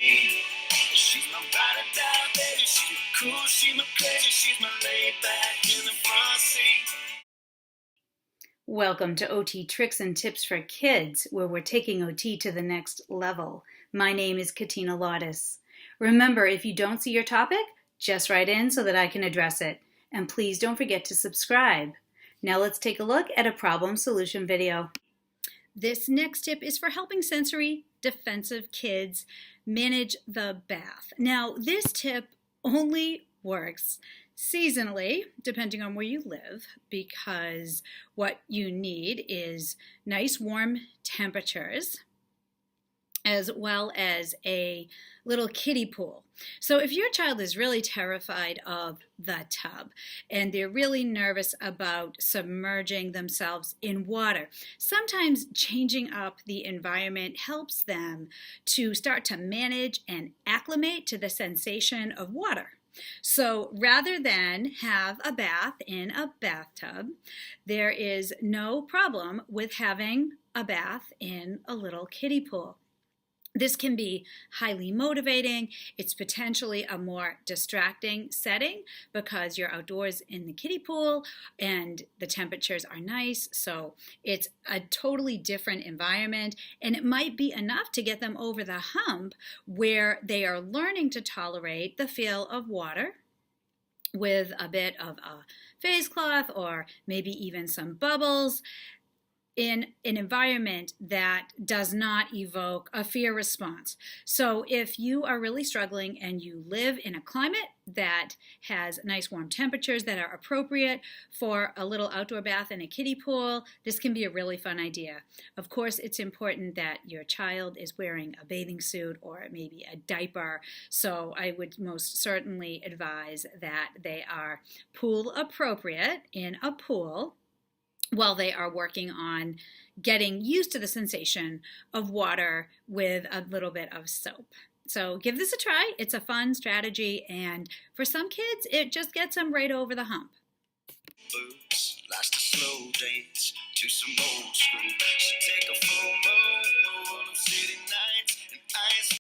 She's my ride or die, baby. She's my cool, she's my crazy, she's my laid back in the front seat. Welcome to OT Tricks and Tips for Kids, where we're taking OT to the next level. My name is Katina Lawtis. Remember, if you don't see your topic, just write in so that I can address it. And please don't forget to subscribe. Now let's take a look at a problem solution video. This next tip is for helping sensory defensive kids manage the bath. Now, this tip only works seasonally, depending on where you live, because what you need is nice warm temperatures as well as a little kiddie pool. So if your child is really terrified of the tub and they're really nervous about submerging themselves in water, sometimes changing up the environment helps them to start to manage and acclimate to the sensation of water. So rather than have a bath in a bathtub, there is no problem with having a bath in a little kiddie pool. This can be highly motivating. It's potentially a more distracting setting because you're outdoors in the kiddie pool and the temperatures are nice. So it's a totally different environment, and it might be enough to get them over the hump where they are learning to tolerate the feel of water with a bit of a face cloth or maybe even some bubbles, in an environment that does not evoke a fear response. So if you are really struggling and you live in a climate that has nice warm temperatures that are appropriate for a little outdoor bath in a kiddie pool, this can be a really fun idea. Of course, it's important that your child is wearing a bathing suit or maybe a diaper. So I would most certainly advise that they are pool appropriate in a pool while they are working on getting used to the sensation of water with a little bit of soap. So give this a try. It's a fun strategy, and for some kids, it just gets them right over the hump. Boots, likes to slow dance to some old school. She take a full moon, I'm sitting